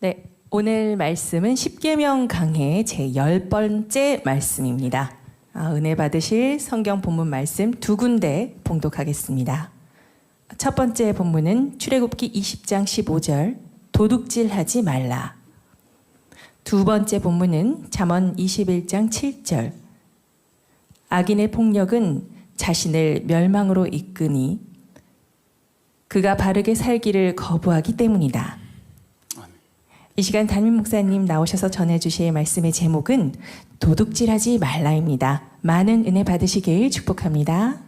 네, 오늘 말씀은 십계명 강해 제10번째 말씀입니다. 은혜 받으실 성경 본문 말씀 두 군데 봉독하겠습니다. 첫 번째 본문은 출애굽기 20장 15절 도둑질하지 말라. 두 번째 본문은 잠언 21장 7절 악인의 폭력은 자신을 멸망으로 이끄니 그가 바르게 살기를 거부하기 때문이다. 이 시간 담임 목사님 나오셔서 전해주실 말씀의 제목은 도둑질하지 말라입니다. 많은 은혜 받으시길 축복합니다.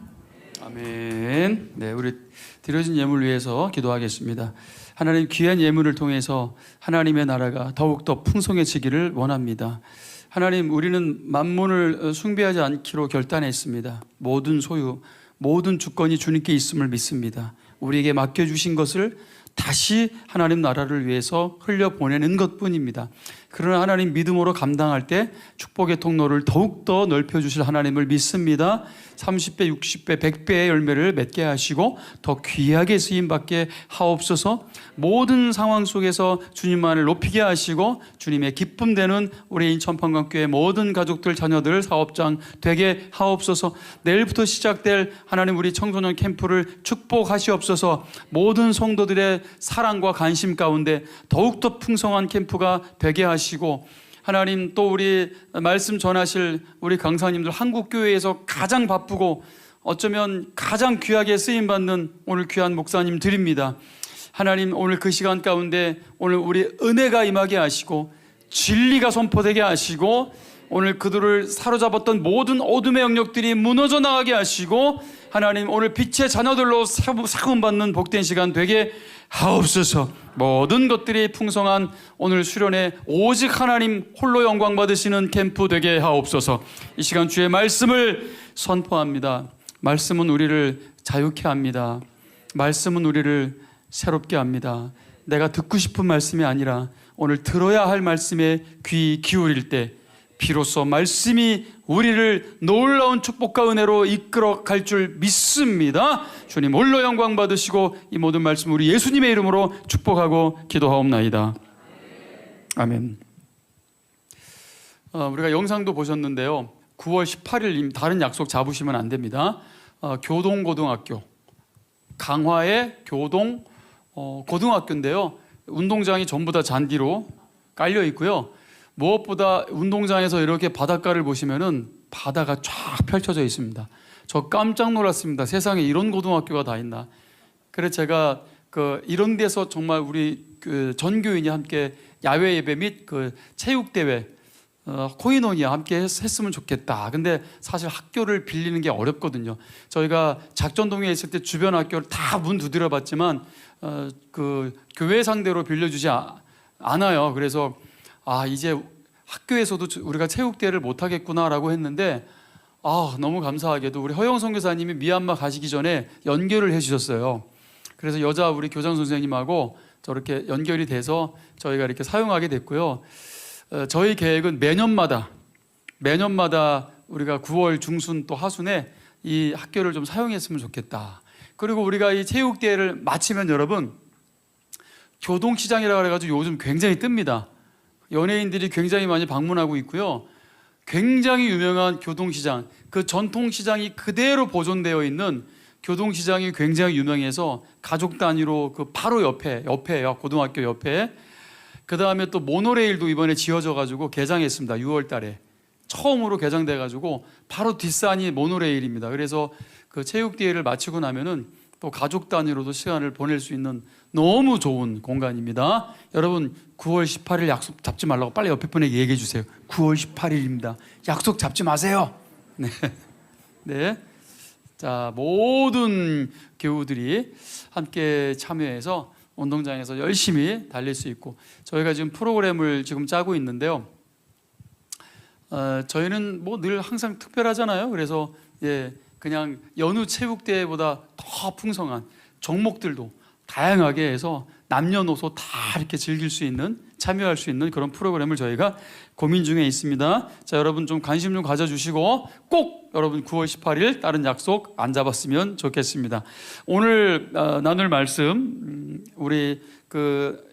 아멘. 네, 우리 드려진 예물을 위해서 기도하겠습니다. 하나님, 귀한 예물을 통해서 하나님의 나라가 더욱더 풍성해지기를 원합니다. 하나님, 우리는 만몬을 숭배하지 않기로 결단했습니다. 모든 소유, 모든 주권이 주님께 있음을 믿습니다. 우리에게 맡겨주신 것을 다시 하나님 나라를 위해서 흘려보내는 것뿐입니다. 그러나 하나님 믿음으로 감당할 때 축복의 통로를 더욱더 넓혀주실 하나님을 믿습니다. 30배, 60배, 100배의 열매를 맺게 하시고 더 귀하게 쓰임받게 하옵소서. 모든 상황 속에서 주님만을 높이게 하시고 주님의 기쁨 되는 우리 인천판광교회 모든 가족들, 자녀들, 사업장 되게 하옵소서. 내일부터 시작될 하나님 우리 청소년 캠프를 축복하시옵소서. 모든 성도들의 사랑과 관심 가운데 더욱더 풍성한 캠프가 되게 하시고 하나님, 또 우리 말씀 전하실 우리 강사님들, 한국교회에서 가장 바쁘고 어쩌면 가장 귀하게 쓰임받는 오늘 귀한 목사님 드립니다. 하나님, 오늘 그 시간 가운데 오늘 우리 은혜가 임하게 하시고 진리가 선포되게 하시고 오늘 그들을 사로잡았던 모든 어둠의 영역들이 무너져 나가게 하시고 하나님, 오늘 빛의 자녀들로 사금받는 복된 시간 되게 하옵소서. 모든 것들이 풍성한 오늘 수련회 오직 하나님 홀로 영광 받으시는 캠프 되게 하옵소서. 이 시간 주의 말씀을 선포합니다. 말씀은 우리를 자유케 합니다. 말씀은 우리를 새롭게 합니다. 내가 듣고 싶은 말씀이 아니라 오늘 들어야 할 말씀에 귀 기울일 때 비로소 말씀이 우리를 놀라운 축복과 은혜로 이끌어 갈 줄 믿습니다. 주님 홀로 영광 받으시고 이 모든 말씀 우리 예수님의 이름으로 축복하고 기도하옵나이다. 아멘. 우리가 영상도 보셨는데요. 9월 18일 다른 약속 잡으시면 안 됩니다. 교동고등학교, 강화의 교동 고등학교인데요. 운동장이 전부 다 잔디로 깔려 있고요. 무엇보다 운동장에서 이렇게 바닷가를 보시면은 바다가 쫙 펼쳐져 있습니다. 저 깜짝 놀랐습니다. 세상에 이런 고등학교가 다 있나. 그래서 제가 이런 데서 정말 우리 전교인이 함께 야외 예배 및 체육대회 코인원이 함께 했으면 좋겠다. 근데 사실 학교를 빌리는 게 어렵거든요. 저희가 작전동에 있을 때 주변 학교를 다 문 두드려 봤지만 교회 상대로 빌려주지 않아요. 그래서 이제 학교에서도 우리가 체육대회를 못하겠구나라고 했는데 너무 감사하게도 우리 허영 선교사님이 미얀마 가시기 전에 연결을 해주셨어요. 그래서 여자 우리 교장 선생님하고 저렇게 연결이 돼서 저희가 이렇게 사용하게 됐고요. 저희 계획은 매년마다 우리가 9월 중순 또 하순에 이 학교를 좀 사용했으면 좋겠다. 그리고 우리가 이 체육대회를 마치면 여러분 교동시장이라고 해가지고 요즘 굉장히 뜹니다. 연예인들이 굉장히 많이 방문하고 있고요. 굉장히 유명한 교동시장, 그 전통시장이 그대로 보존되어 있는 교동시장이 굉장히 유명해서 가족 단위로 바로 옆에요. 고등학교 옆에. 그 다음에 또 모노레일도 이번에 지어져가지고 개장했습니다. 6월 달에. 처음으로 개장돼가지고 바로 뒷산이 모노레일입니다. 그래서 그 체육대회를 마치고 나면은 또 가족 단위로도 시간을 보낼 수 있는 너무 좋은 공간입니다. 여러분 9월 18일 약속 잡지 말라고 빨리 옆에 분에게 얘기해 주세요. 9월 18일입니다. 약속 잡지 마세요. 네. 네. 자, 모든 교우들이 함께 참여해서 운동장에서 열심히 달릴 수 있고 저희가 지금 프로그램을 지금 짜고 있는데요. 저희는 늘 항상 특별하잖아요. 그래서 그냥 여느 체육대회보다 더 풍성한 종목들도 다양하게 해서 남녀노소 다 이렇게 즐길 수 있는 참여할 수 있는 그런 프로그램을 저희가 고민 중에 있습니다. 자, 여러분 좀 관심 좀 가져주시고 꼭 여러분 9월 18일 다른 약속 안 잡았으면 좋겠습니다. 오늘 나눌 말씀 우리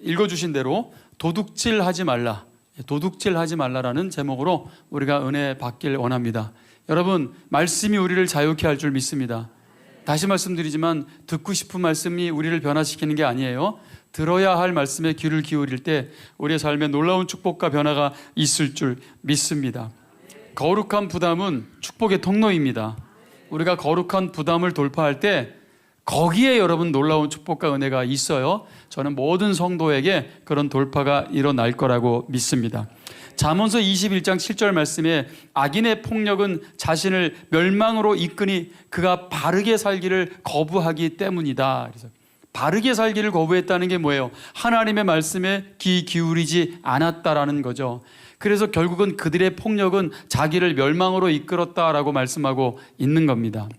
읽어주신 대로 도둑질하지 말라, 도둑질하지 말라라는 제목으로 우리가 은혜 받길 원합니다. 여러분 말씀이 우리를 자유케 할 줄 믿습니다. 다시 말씀드리지만 듣고 싶은 말씀이 우리를 변화시키는 게 아니에요. 들어야 할 말씀에 귀를 기울일 때 우리의 삶에 놀라운 축복과 변화가 있을 줄 믿습니다. 거룩한 부담은 축복의 통로입니다. 우리가 거룩한 부담을 돌파할 때 거기에 여러분 놀라운 축복과 은혜가 있어요. 저는 모든 성도에게 그런 돌파가 일어날 거라고 믿습니다. 잠언서 21장 7절 말씀에 악인의 폭력은 자신을 멸망으로 이끄니 그가 바르게 살기를 거부하기 때문이다. 그래서 바르게 살기를 거부했다는 게 뭐예요? 하나님의 말씀에 귀 기울이지 않았다라는 거죠. 그래서 결국은 그들의 폭력은 자기를 멸망으로 이끌었다라고 말씀하고 있는 겁니다.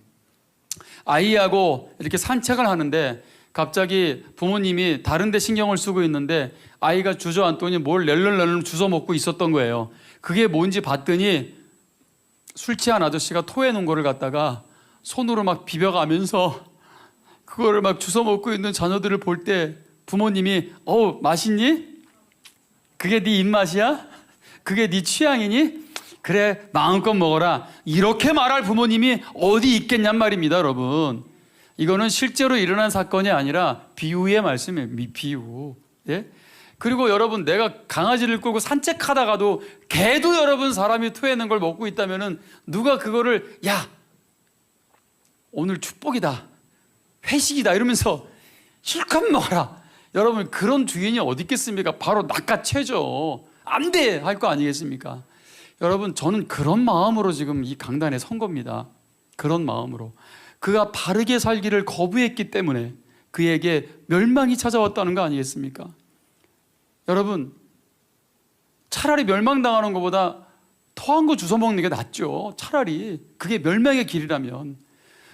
아이하고 이렇게 산책을 하는데 갑자기 부모님이 다른 데 신경을 쓰고 있는데 아이가 주저앉더니 뭘 낼름낼름 주워 먹고 있었던 거예요. 그게 뭔지 봤더니 술 취한 아저씨가 토해놓은 거를 갖다가 손으로 막 비벼가면서 그거를 막 주워 먹고 있는 자녀들을 볼 때 부모님이 맛있니? 그게 네 입맛이야? 그게 네 취향이니? 그래 마음껏 먹어라. 이렇게 말할 부모님이 어디 있겠냔 말입니다. 여러분 이거는 실제로 일어난 사건이 아니라 비유의 말씀이에요. 비유. 예? 그리고 여러분 내가 강아지를 끌고 산책하다가도 개도 여러분 사람이 토해낸 걸 먹고 있다면은 누가 그거를 야 오늘 축복이다 회식이다 이러면서 실컷 먹어라. 여러분 그런 주인이 어디 있겠습니까? 바로 낚아채죠. 안 돼 할 거 아니겠습니까? 여러분 저는 그런 마음으로 지금 이 강단에 선 겁니다. 그런 마음으로 그가 바르게 살기를 거부했기 때문에 그에게 멸망이 찾아왔다는 거 아니겠습니까? 여러분 차라리 멸망당하는 것보다 토한 거 주워 먹는 게 낫죠. 차라리 그게 멸망의 길이라면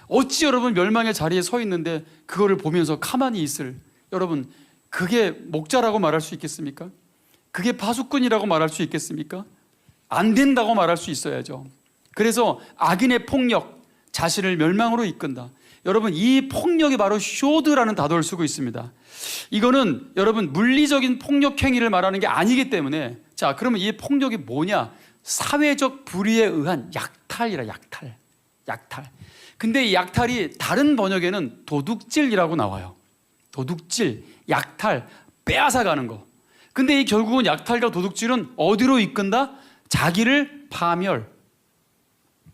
어찌 여러분 멸망의 자리에 서 있는데 그거를 보면서 가만히 있을 여러분 그게 목자라고 말할 수 있겠습니까? 그게 파수꾼이라고 말할 수 있겠습니까? 안 된다고 말할 수 있어야죠. 그래서 악인의 폭력 자신을 멸망으로 이끈다. 여러분 이 폭력이 바로 쇼드라는 단어를 쓰고 있습니다. 이거는 여러분 물리적인 폭력 행위를 말하는 게 아니기 때문에 자 그러면 이 폭력이 뭐냐? 사회적 불의에 의한 약탈이라. 약탈. 근데 이 약탈이 다른 번역에는 도둑질이라고 나와요. 도둑질, 약탈, 빼앗아가는 거. 근데 이 결국은 약탈과 도둑질은 어디로 이끈다? 자기를 파멸,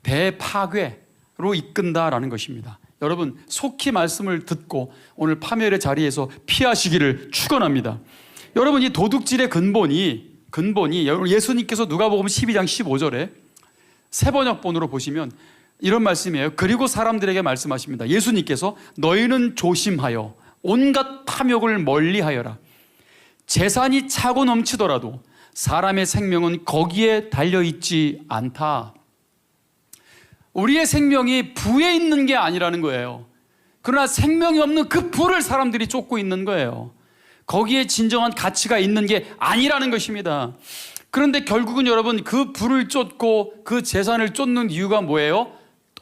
대파괴로 이끈다라는 것입니다. 여러분 속히 말씀을 듣고 오늘 파멸의 자리에서 피하시기를 축원합니다. 여러분 이 도둑질의 근본이 예수님께서 누가복음 12장 15절에 새 번역본으로 보시면 이런 말씀이에요. 그리고 사람들에게 말씀하십니다. 예수님께서 너희는 조심하여 온갖 탐욕을 멀리하여라. 재산이 차고 넘치더라도 사람의 생명은 거기에 달려있지 않다. 우리의 생명이 부에 있는 게 아니라는 거예요. 그러나 생명이 없는 그 부를 사람들이 쫓고 있는 거예요. 거기에 진정한 가치가 있는 게 아니라는 것입니다. 그런데 결국은 여러분 그 부를 쫓고 그 재산을 쫓는 이유가 뭐예요?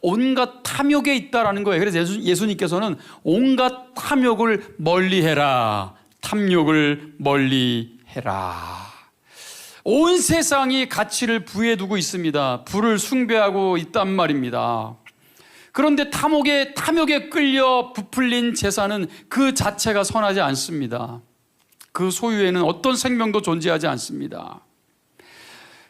온갖 탐욕에 있다라는 거예요. 그래서 예수님께서는 온갖 탐욕을 멀리해라. 탐욕을 멀리해라. 온 세상이 가치를 부에 두고 있습니다. 부를 숭배하고 있단 말입니다. 그런데 탐욕에 끌려 부풀린 재산은 그 자체가 선하지 않습니다. 그 소유에는 어떤 생명도 존재하지 않습니다.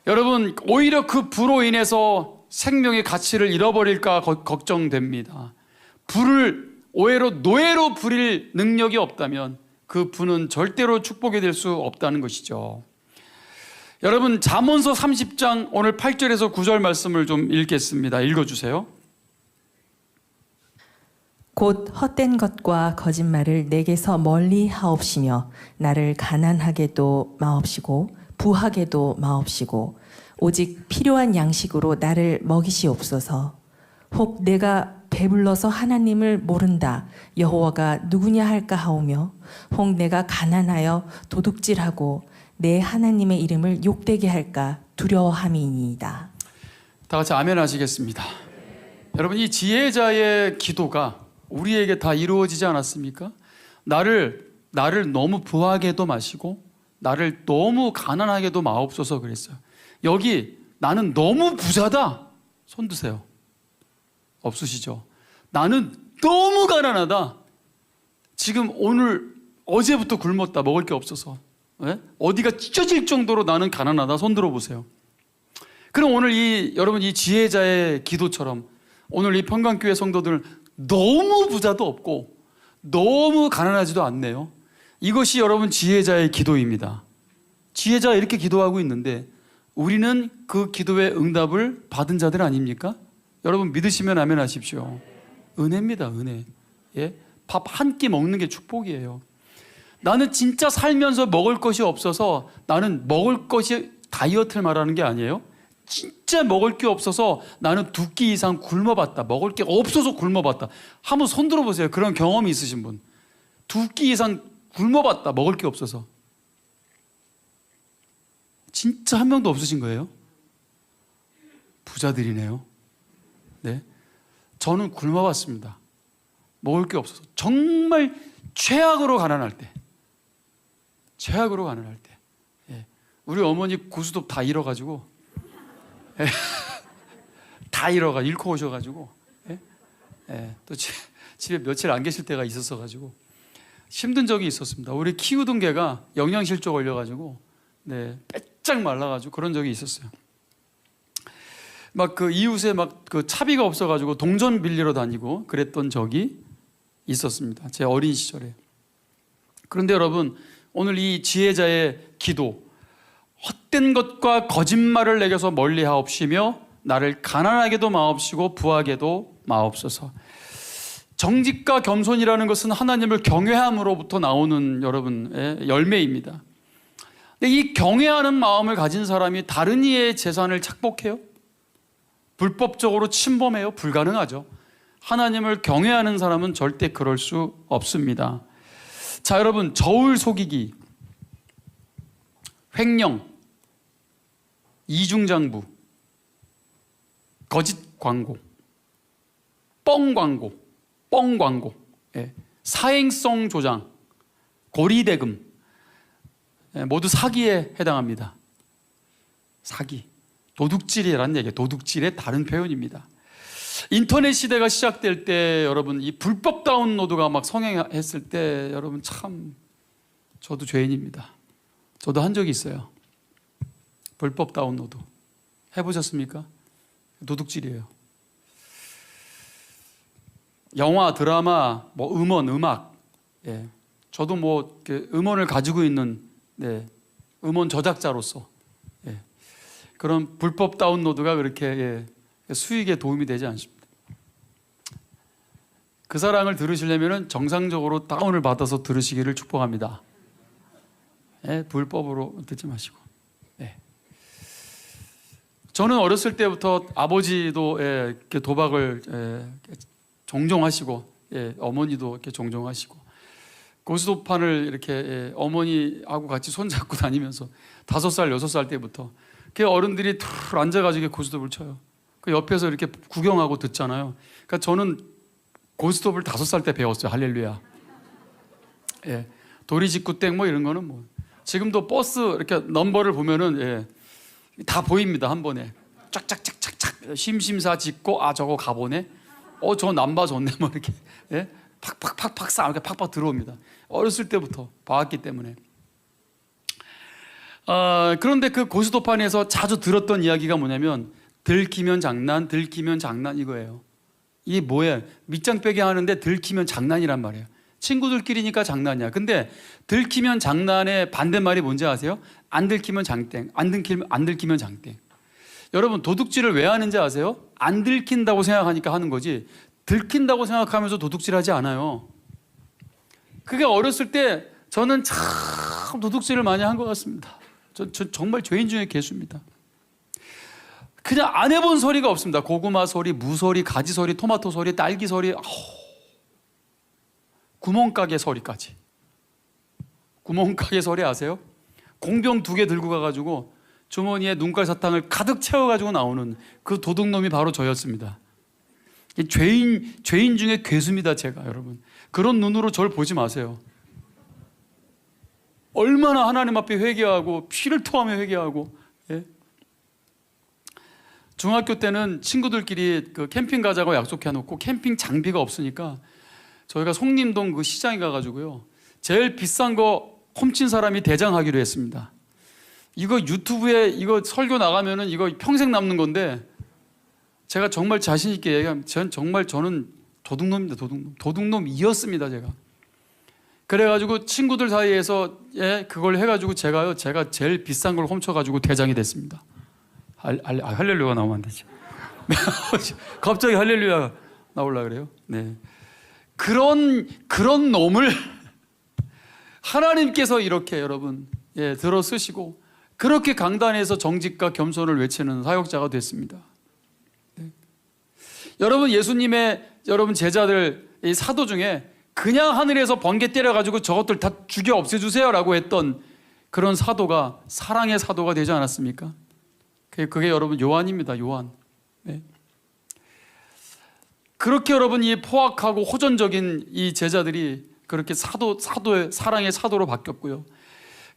여러분 오히려 그 부로 인해서 생명의 가치를 잃어버릴까 걱정됩니다. 부를 오히려 노예로 부릴 능력이 없다면 그 부는 절대로 축복이 될 수 없다는 것이죠. 여러분 잠언서 30장 오늘 8절에서 9절 말씀을 좀 읽겠습니다. 읽어주세요. 곧 헛된 것과 거짓말을 내게서 멀리 하옵시며 나를 가난하게도 마옵시고 부하게도 마옵시고 오직 필요한 양식으로 나를 먹이시옵소서. 혹 내가 배불러서 하나님을 모른다 여호와가 누구냐 할까 하오며 혹 내가 가난하여 도둑질하고 내 하나님의 이름을 욕되게 할까 두려워함이니이다. 다 같이 아멘 하시겠습니다. 여러분, 이 지혜자의 기도가 우리에게 다 이루어지지 않았습니까? 나를 너무 부하게도 마시고 나를 너무 가난하게도 마옵소서 그랬어요. 여기 나는 너무 부자다. 손 드세요. 없으시죠? 나는 너무 가난하다. 지금 어제부터 굶었다. 먹을 게 없어서. 네? 어디가 찢어질 정도로 나는 가난하다. 손 들어보세요. 그럼 오늘 여러분 이 지혜자의 기도처럼 오늘 이 평강교회 성도들은 너무 부자도 없고 너무 가난하지도 않네요. 이것이 여러분 지혜자의 기도입니다. 지혜자가 이렇게 기도하고 있는데 우리는 그 기도의 응답을 받은 자들 아닙니까? 여러분 믿으시면 아멘 하십시오. 은혜입니다, 은혜. 예? 밥 한 끼 먹는 게 축복이에요. 나는 진짜 살면서 먹을 것이 없어서 나는 먹을 것이 다이어트를 말하는 게 아니에요. 진짜 먹을 게 없어서 나는 2끼 이상 굶어봤다. 먹을 게 없어서 굶어봤다. 한번 손 들어보세요. 그런 경험이 있으신 분. 2끼 이상 굶어봤다. 먹을 게 없어서. 진짜 한 명도 없으신 거예요? 부자들이네요. 네. 저는 굶어봤습니다. 먹을 게 없어서. 정말 최악으로 가난할 때. 최악으로 가난할 때. 예. 우리 어머니 고수톱 다 잃어가지고 예. 다 잃고 오셔가지고 예. 예. 또 집에 며칠 안 계실 때가 있었어가지고 힘든 적이 있었습니다. 우리 키우던 개가 영양실조 걸려가지고 네, 빼짝 말라가지고 그런 적이 있었어요. 막 그 이웃에 막 그 차비가 없어가지고 동전 빌리러 다니고 그랬던 적이 있었습니다. 제 어린 시절에. 그런데 여러분 오늘 이 지혜자의 기도, 헛된 것과 거짓말을 내게서 멀리하옵시며 나를 가난하게도 마옵시고 부하게도 마옵소서. 정직과 겸손이라는 것은 하나님을 경외함으로부터 나오는 여러분의 열매입니다. 근데 이 경외하는 마음을 가진 사람이 다른 이의 재산을 착복해요? 불법적으로 침범해요? 불가능하죠. 하나님을 경외하는 사람은 절대 그럴 수 없습니다. 자, 여러분, 저울 속이기, 횡령, 이중장부, 거짓 광고, 뻥 광고, 예, 사행성 조장, 고리대금, 예, 모두 사기에 해당합니다. 사기, 도둑질이라는 얘기예요. 도둑질의 다른 표현입니다. 인터넷 시대가 시작될 때 여러분 이 불법 다운로드가 막 성행했을 때 여러분 참 저도 죄인입니다. 저도 한 적이 있어요. 불법 다운로드 해보셨습니까? 도둑질이에요. 영화, 드라마, 뭐 음원, 음악, 예. 저도 뭐 음원을 가지고 있는 네, 음원 저작자로서 예. 그런 불법 다운로드가 그렇게 예. 수익에 도움이 되지 않습니다. 그 사랑을 들으시려면 정상적으로 다운을 받아서 들으시기를 축복합니다. 예, 불법으로 듣지 마시고. 예. 저는 어렸을 때부터 아버지도 예, 이렇게 도박을 예, 종종 하시고 예, 어머니도 이렇게 종종 하시고 고스톱판을 이렇게 예, 어머니하고 같이 손잡고 다니면서 5살, 6살 때부터 그 어른들이 툭 앉아가지고 고스톱을 쳐요. 그 옆에서 이렇게 구경하고 듣잖아요. 그러니까 저는 고스톱을 5살 때 배웠어요. 할렐루야. 예, 도리직구땡 뭐 이런 거는 뭐 지금도 버스 이렇게 넘버를 보면은 예, 다 보입니다. 한 번에 쫙쫙쫙쫙쫙 심심사 짓고 아 저거 가보네. 저 남바 좋네 뭐 이렇게 예? 팍팍팍팍 싸 이렇게 팍팍 들어옵니다. 어렸을 때부터 봐왔기 때문에. 그런데 그 고스톱판에서 자주 들었던 이야기가 뭐냐면 들키면 장난 이거예요. 이게 뭐예요? 밑장 빼기 하는데 들키면 장난이란 말이에요. 친구들끼리니까 장난이야. 근데 들키면 장난의 반대말이 뭔지 아세요? 안 들키면 장땡, 안 들키면 장땡. 여러분 도둑질을 왜 하는지 아세요? 안 들킨다고 생각하니까 하는 거지 들킨다고 생각하면서 도둑질하지 않아요. 그게 어렸을 때 저는 참 도둑질을 많이 한 것 같습니다. 저 정말 죄인 중에 개수입니다. 그냥 안 해본 소리가 없습니다. 고구마 소리, 무 소리, 가지 소리, 토마토 소리, 딸기 소리, 구멍가게 소리까지. 구멍가게 소리 아세요? 공병 2개 들고 가가지고 주머니에 눈깔 사탕을 가득 채워가지고 나오는 그 도둑놈이 바로 저였습니다. 죄인 중에 괴수입니다, 제가. 여러분, 그런 눈으로 저를 보지 마세요. 얼마나 하나님 앞에 회개하고 피를 토하며 회개하고. 예? 중학교 때는 친구들끼리 그 캠핑 가자고 약속해 놓고 캠핑 장비가 없으니까 저희가 송림동 그 시장에 가가지고요, 제일 비싼 거 훔친 사람이 대장하기로 했습니다. 이거 유튜브에 이거 설교 나가면은 이거 평생 남는 건데, 제가 정말 자신 있게 얘기하면 저는 도둑놈입니다. 도둑놈이었습니다, 제가. 그래가지고 친구들 사이에서 그걸 해가지고 제가 제일 비싼 걸 훔쳐가지고 대장이 됐습니다. 할렐루야 나오면 안 되지. 갑자기 할렐루야 나오려고 그래요. 네. 그런 놈을 하나님께서 이렇게 여러분 들어 쓰시고 그렇게 강단에서 정직과 겸손을 외치는 사역자가 됐습니다. 네. 여러분, 예수님의 여러분 제자들 이 사도 중에 그냥 하늘에서 번개 때려가지고 저것들 다 죽여 없애주세요라고 했던 그런 사도가 사랑의 사도가 되지 않았습니까? 그게 여러분 요한입니다. 요한. 네. 그렇게 여러분 이 포악하고 호전적인 이 제자들이 그렇게 사도의 사랑의 사도로 바뀌었고요.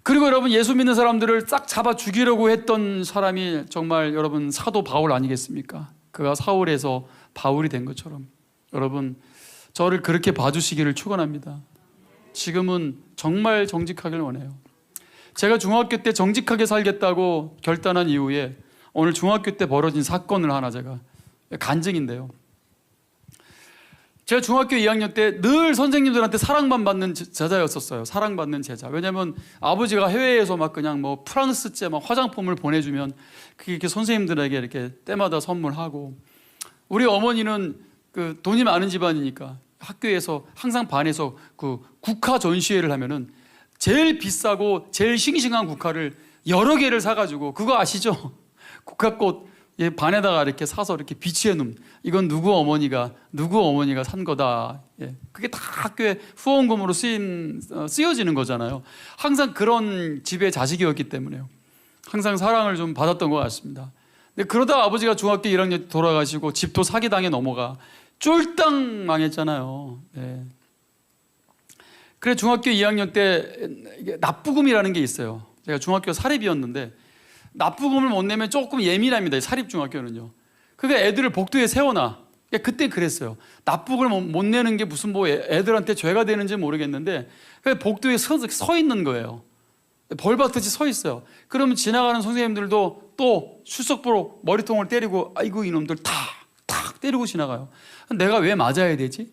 그리고 여러분 예수 믿는 사람들을 싹 잡아 죽이려고 했던 사람이 정말 여러분 사도 바울 아니겠습니까? 그가 사울에서 바울이 된 것처럼 여러분 저를 그렇게 봐주시기를 축원합니다. 지금은 정말 정직하길 원해요. 제가 중학교 때 정직하게 살겠다고 결단한 이후에 오늘 중학교 때 벌어진 사건을 하나 제가 간증인데요. 제가 중학교 2학년 때 늘 선생님들한테 사랑만 받는 제자였었어요. 사랑받는 제자. 왜냐하면 아버지가 해외에서 막 그냥 뭐 프랑스제 막 화장품을 보내주면 그게 이렇게 선생님들에게 이렇게 때마다 선물하고, 우리 어머니는 그 돈이 많은 집안이니까 학교에서 항상 반에서 그 국화 전시회를 하면은 제일 비싸고 제일 싱싱한 국화를 여러 개를 사가지고, 그거 아시죠? 국화꽃 반에다가 이렇게 사서 이렇게 비치해 놓은, 이건 누구 어머니가 산 거다. 그게 다 학교에 후원금으로 쓰여지는 거잖아요. 항상 그런 집의 자식이었기 때문에요. 항상 사랑을 좀 받았던 것 같습니다. 근데 그러다가 아버지가 중학교 1학년 돌아가시고 집도 사기당해 넘어가 쫄딱 망했잖아요. 네. 그래 중학교 2학년 때 납부금이라는 게 있어요. 제가 중학교 사립이었는데 납부금을 못 내면 조금 예민합니다. 사립 중학교는요. 그러니까 애들을 복도에 세워놔. 그때 그랬어요. 납부금을 못 내는 게 무슨 뭐 애들한테 죄가 되는지 모르겠는데 복도에 서 있는 거예요. 벌받듯이 서 있어요. 그러면 지나가는 선생님들도 또 출석부로 머리통을 때리고 아이고 이놈들 탁 때리고 지나가요. 내가 왜 맞아야 되지?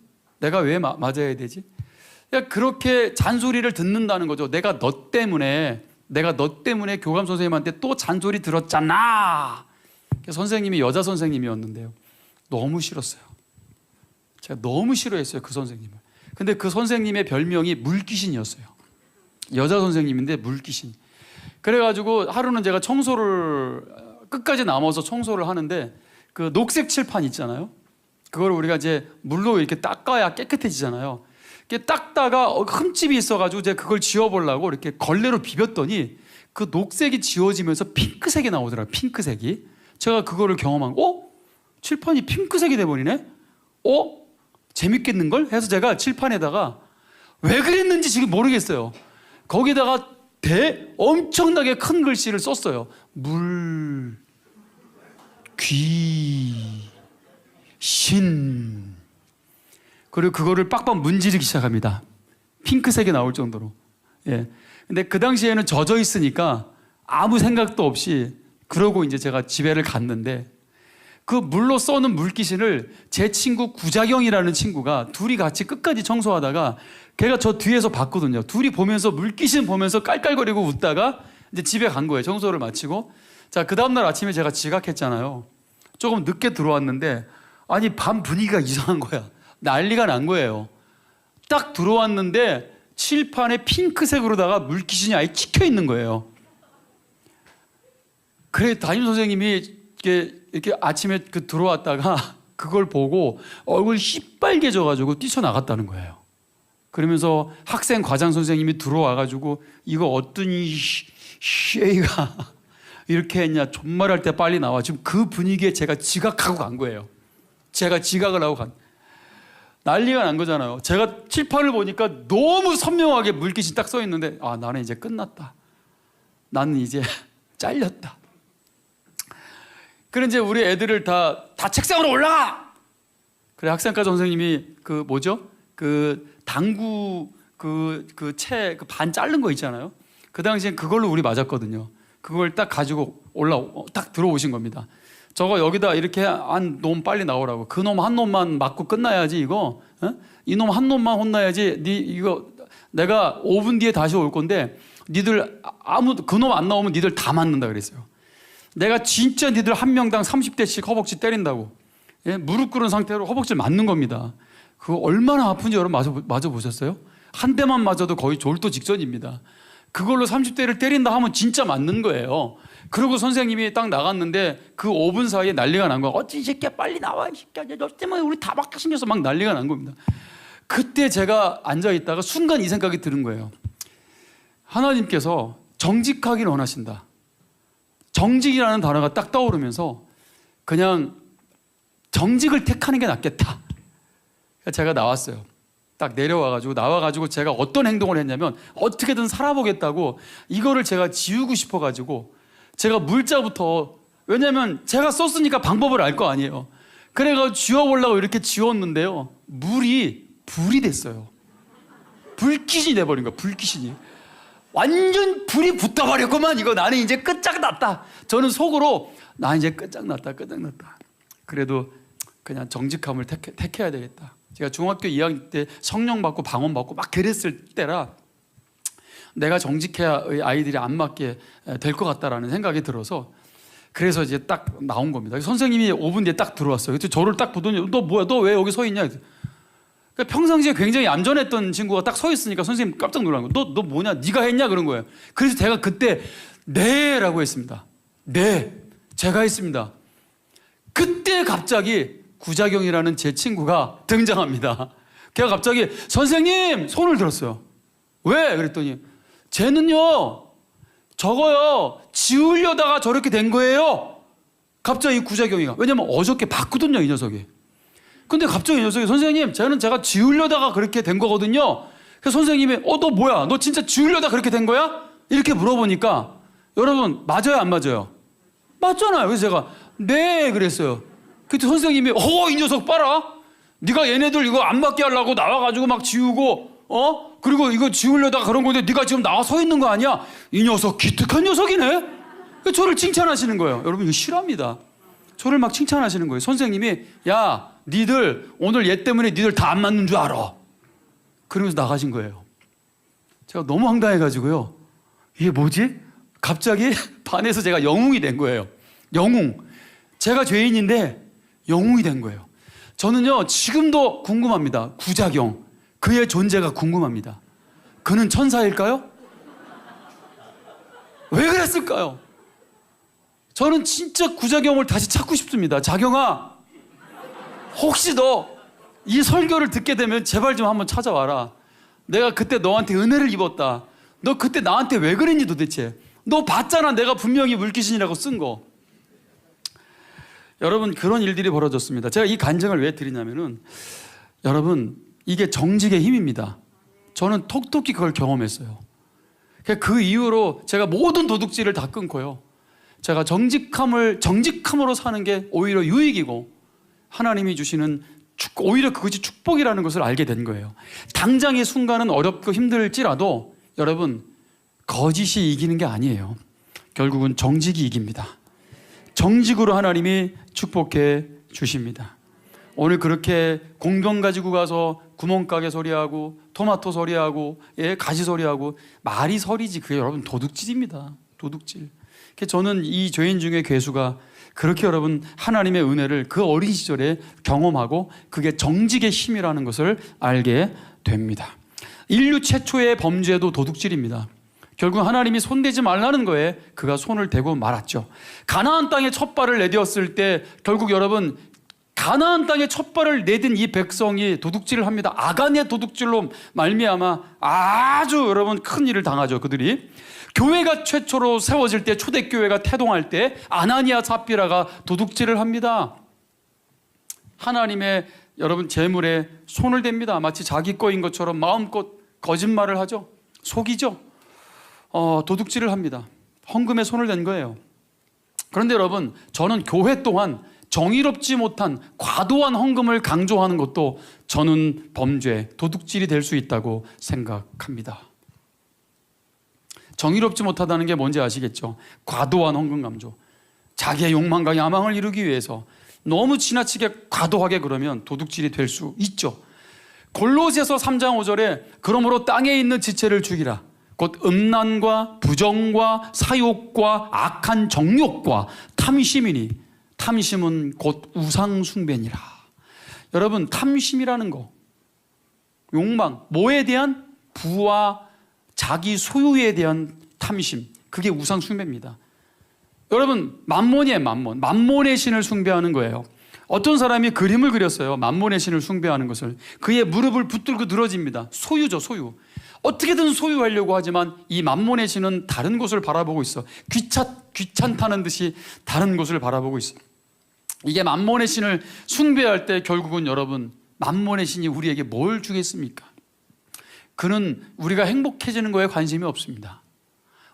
그렇게 잔소리를 듣는다는 거죠. 내가 너 때문에 교감 선생님한테 또 잔소리 들었잖아. 선생님이 여자 선생님이었는데요. 너무 싫었어요. 제가 너무 싫어했어요, 그 선생님을. 근데 그 선생님의 별명이 물귀신이었어요. 여자 선생님인데 물귀신. 그래가지고 하루는 제가 청소를 끝까지 남아서 청소를 하는데 그 녹색 칠판 있잖아요. 그걸 우리가 이제 물로 이렇게 닦아야 깨끗해지잖아요. 닦다가 흠집이 있어가지고 제가 그걸 지워보려고 이렇게 걸레로 비볐더니 그 녹색이 지워지면서 핑크색이 나오더라고요. 핑크색이. 제가 그거를 경험한 칠판이 핑크색이 돼버리네? 재밌겠는걸? 해서 제가 칠판에다가 왜 그랬는지 지금 모르겠어요. 거기다가 엄청나게 큰 글씨를 썼어요. 물, 귀, 신. 그리고 그거를 빡빡 문지르기 시작합니다. 핑크색이 나올 정도로. 근데 그 당시에는 젖어 있으니까 아무 생각도 없이 그러고 이제 제가 집에를 갔는데 그 물로 써는 물귀신을 제 친구 구자경이라는 친구가 둘이 같이 끝까지 청소하다가 걔가 저 뒤에서 봤거든요. 둘이 보면서 물귀신 보면서 깔깔거리고 웃다가 이제 집에 간 거예요. 청소를 마치고. 자, 그 다음날 아침에 제가 지각했잖아요. 조금 늦게 들어왔는데 아니 밤 분위기가 이상한 거야. 난리가 난 거예요. 딱 들어왔는데 칠판에 핑크색으로다가 물귀신이 아예 찍혀 있는 거예요. 그래 담임 선생님이 이렇게 아침에 들어왔다가 그걸 보고 얼굴이 시빨개져가지고 뛰쳐나갔다는 거예요. 그러면서 학생 과장 선생님이 들어와가지고 이거 어떤 쉐이가 이렇게 했냐, 존말할 때 빨리 나와. 지금 그 분위기에 제가 지각하고 간 거예요. 제가 지각을 하고 난리가 난 거잖아요. 제가 칠판을 보니까 너무 선명하게 물귀신 딱 써 있는데, 아, 나는 이제 끝났다. 나는 이제 잘렸다. 그래 이제 우리 애들을 다 책상으로 올라가. 그래 학생과 선생님이 그 뭐죠? 그 당구 그 반 자른 거 있잖아요. 그 당시엔 그걸로 우리 맞았거든요. 그걸 딱 가지고 딱 들어오신 겁니다. 저거 여기다 이렇게 한 놈 빨리 나오라고. 그 놈 한 놈만 맞고 끝나야지 이거. 어? 이놈 한 놈만 혼나야지. 이거 내가 5분 뒤에 다시 올 건데 니들 그 놈 안 나오면 니들 다 맞는다 그랬어요. 내가 진짜 니들 한 명당 30대씩 허벅지 때린다고. 예? 무릎 꿇은 상태로 허벅지를 맞는 겁니다. 그거 얼마나 아픈지 여러분 맞아 보셨어요? 한 대만 맞아도 거의 졸도 직전입니다. 그걸로 30대를 때린다 하면 진짜 맞는 거예요. 그리고 선생님이 딱 나갔는데 그 5분 사이에 난리가 난 거야. 어찌 이 새끼야 빨리 나와 이 새끼야. 너 때문에 우리 다 막혀 생겨서 막 난리가 난 겁니다. 그때 제가 앉아있다가 순간 이 생각이 드는 거예요. 하나님께서 정직하기를 원하신다. 정직이라는 단어가 딱 떠오르면서 그냥 정직을 택하는 게 낫겠다. 제가 나왔어요. 딱 나와가지고 제가 어떤 행동을 했냐면 어떻게든 살아보겠다고 이거를 제가 지우고 싶어가지고 제가 물자부터, 왜냐면 제가 썼으니까 방법을 알 거 아니에요. 그래가지고 지워보려고 이렇게 지웠는데요. 물이 불이 됐어요. 불귀신이 돼버린 거야. 불귀신이. 완전 불이 붙어버렸구만. 이거 나는 이제 끝장났다. 저는 속으로 나 이제 끝장났다. 그래도 그냥 정직함을 택해야 되겠다. 제가 중학교 2학년 때 성령 받고 방언 받고 막 그랬을 때라 내가 정직해야 아이들이 안 맞게 될 것 같다라는 생각이 들어서 그래서 이제 딱 나온 겁니다. 선생님이 5분 뒤에 딱 들어왔어요. 그래서 저를 딱 보더니 너 뭐야? 너 왜 여기 서 있냐? 그러니까 평상시에 굉장히 얌전했던 친구가 딱 서 있으니까 선생님 깜짝 놀란 거예요. 너 뭐냐? 네가 했냐? 그런 거예요. 그래서 제가 그때 네라고 했습니다. 네, 제가 했습니다. 그때 갑자기 구자경이라는 제 친구가 등장합니다. 걔가 갑자기 선생님 손을 들었어요. 왜? 그랬더니 쟤는요 저거요 지우려다가 저렇게 된 거예요. 갑자기 구자경이가. 왜냐면 어저께 봤거든요 이 녀석이. 근데 갑자기 이 녀석이 선생님 쟤는 제가 지우려다가 그렇게 된 거거든요. 그래서 선생님이 너 뭐야? 너 진짜 지우려다 그렇게 된 거야? 이렇게 물어보니까 여러분 맞아요 안 맞아요? 맞잖아요. 그래서 제가 네 그랬어요. 그때 선생님이 이 녀석 봐라. 네가 얘네들 이거 안 맞게 하려고 나와가지고 막 지우고 그리고 이거 지우려다가 그런 건데 네가 지금 나와 서 있는 거 아니야? 이 녀석 기특한 녀석이네. 저를 칭찬하시는 거예요. 여러분 이거 실화입니다. 저를 막 칭찬하시는 거예요. 선생님이 야 니들 오늘 얘 때문에 니들 다 안 맞는 줄 알아. 그러면서 나가신 거예요. 제가 너무 황당해가지고요. 이게 뭐지? 갑자기 반에서 제가 영웅이 된 거예요. 영웅. 제가 죄인인데 영웅이 된 거예요. 저는요 지금도 궁금합니다. 구자경 그의 존재가 궁금합니다. 그는 천사일까요? 왜 그랬을까요? 저는 진짜 구자경을 다시 찾고 싶습니다. 자경아 혹시 너 이 설교를 듣게 되면 제발 좀 한번 찾아와라. 내가 그때 너한테 은혜를 입었다. 너 그때 나한테 왜 그랬니 도대체? 너 봤잖아 내가 분명히 물귀신이라고 쓴 거. 여러분 그런 일들이 벌어졌습니다. 제가 이 간증을 왜 드리냐면은 여러분 이게 정직의 힘입니다. 저는 톡톡히 그걸 경험했어요. 그 이후로 제가 모든 도둑질을 다 끊고요. 제가 정직함으로 사는 게 오히려 유익이고 하나님이 주시는 오히려 그것이 축복이라는 것을 알게 된 거예요. 당장의 순간은 어렵고 힘들지라도 여러분 거짓이 이기는 게 아니에요. 결국은 정직이 이깁니다. 정직으로 하나님이 축복해 주십니다. 오늘 그렇게 공병 가지고 가서 구멍가게 소리하고 토마토 소리하고 가지 소리하고 말이 소리지 그게 여러분 도둑질입니다. 도둑질. 저는 이 죄인 중에 괴수가 그렇게 여러분 하나님의 은혜를 그 어린 시절에 경험하고 그게 정직의 힘이라는 것을 알게 됩니다. 인류 최초의 범죄도 도둑질입니다. 결국 하나님이 손대지 말라는 거에 그가 손을 대고 말았죠. 가나안 땅에 첫 발을 내디었을 때 결국 여러분 가나안 땅에 첫 발을 내딘 이 백성이 도둑질을 합니다. 아간의 도둑질로 말미암아 아주 여러분 큰 일을 당하죠. 그들이 교회가 최초로 세워질 때, 초대교회가 태동할 때 아나니아 삽비라가 도둑질을 합니다. 하나님의 여러분 재물에 손을 댑니다. 마치 자기 거인 것처럼 마음껏 거짓말을 하죠. 속이죠. 도둑질을 합니다. 헌금에 손을 댄 거예요. 그런데 여러분, 저는 교회 또한 정의롭지 못한 과도한 헌금을 강조하는 것도 저는 범죄, 도둑질이 될 수 있다고 생각합니다. 정의롭지 못하다는 게 뭔지 아시겠죠? 과도한 헌금 강조. 자기의 욕망과 야망을 이루기 위해서 너무 지나치게 과도하게 그러면 도둑질이 될 수 있죠. 골로새서 3장 5절에 그러므로 땅에 있는 지체를 죽이라. 곧 음란과 부정과 사욕과 악한 정욕과 탐심이니 탐심은 곧 우상 숭배니라. 여러분, 탐심이라는 거, 욕망, 뭐에 대한? 부와 자기 소유에 대한 탐심, 그게 우상 숭배입니다. 여러분, 만몬이에요. 만몬의 신을 숭배하는 거예요. 어떤 사람이 그림을 그렸어요. 만몬의 신을 숭배하는 것을. 그의 무릎을 붙들고 늘어집니다. 소유죠, 소유. 어떻게든 소유하려고 하지만 이 만몬의 신은 다른 곳을 바라보고 있어. 귀찮다는 듯이 다른 곳을 바라보고 있어. 이게 만몬의 신을 숭배할 때 결국은 여러분, 만몬의 신이 우리에게 뭘 주겠습니까? 그는 우리가 행복해지는 거에 관심이 없습니다.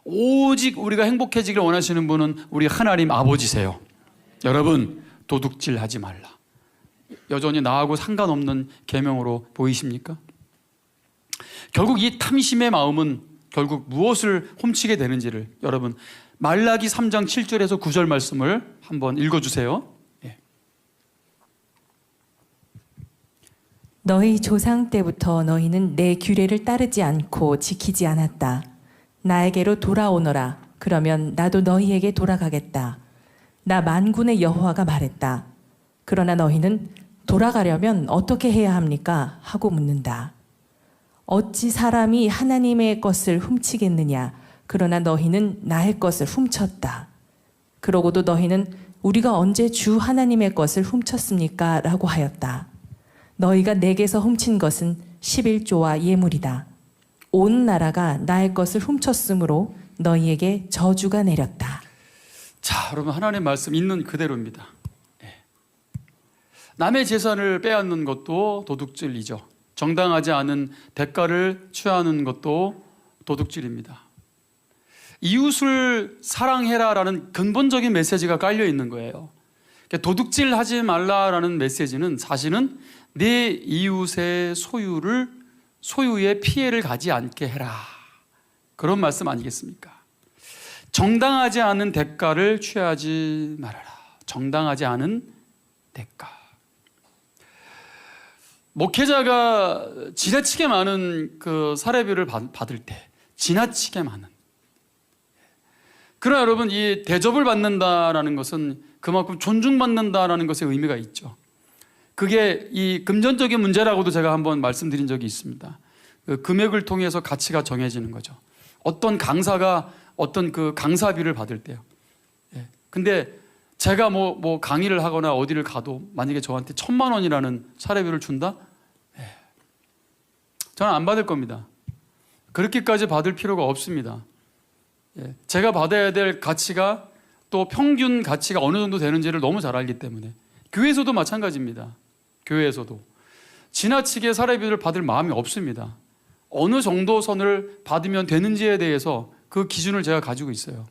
오직 우리가 행복해지길 원하시는 분은 우리 하나님 아버지세요. 여러분, 도둑질 하지 말라. 여전히 나하고 상관없는 계명으로 보이십니까? 결국 이 탐심의 마음은 결국 무엇을 훔치게 되는지를 여러분, 말라기 3장 7절에서 9절 말씀을 한번 읽어주세요. 너희 조상 때부터 너희는 내 규례를 따르지 않고 지키지 않았다. 나에게로 돌아오너라. 그러면 나도 너희에게 돌아가겠다. 나 만군의 여호와가 말했다. 그러나 너희는 돌아가려면 어떻게 해야 합니까? 하고 묻는다. 어찌 사람이 하나님의 것을 훔치겠느냐? 그러나 너희는 나의 것을 훔쳤다. 그러고도 너희는 우리가 언제 주 하나님의 것을 훔쳤습니까? 라고 하였다. 너희가 내게서 훔친 것은 11조와 예물이다. 온 나라가 나의 것을 훔쳤으므로 너희에게 저주가 내렸다. 자, 여러분, 하나님의 말씀 있는 그대로입니다. 남의 재산을 빼앗는 것도 도둑질이죠. 정당하지 않은 대가를 취하는 것도 도둑질입니다. 이웃을 사랑해라라는 근본적인 메시지가 깔려 있는 거예요. 도둑질하지 말라라는 메시지는 사실은 내 이웃의 소유에 피해를 가지 않게 해라, 그런 말씀 아니겠습니까? 정당하지 않은 대가를 취하지 말아라. 정당하지 않은 대가. 목회자가 지나치게 많은 그 사례비를 받을 때, 지나치게 많은. 그러나 여러분, 이 대접을 받는다라는 것은 그만큼 존중받는다라는 것에 의미가 있죠. 그게 이 금전적인 문제라고도 제가 한번 말씀드린 적이 있습니다. 그 금액을 통해서 가치가 정해지는 거죠. 어떤 강사가 어떤 그 강사비를 받을 때요. 근데 제가 뭐 강의를 하거나 어디를 가도 만약에 저한테 1,000만 원이라는 사례비를 준다? 저는 안 받을 겁니다. 그렇게까지 받을 필요가 없습니다. 제가 받아야 될 가치가 또 평균 가치가 어느 정도 되는지를 너무 잘 알기 때문에. 교회에서도 마찬가지입니다. 교회에서도 지나치게 사례비를 받을 마음이 없습니다. 어느 정도 선을 받으면 되는지에 대해서 그 기준을 제가 가지고 있어요.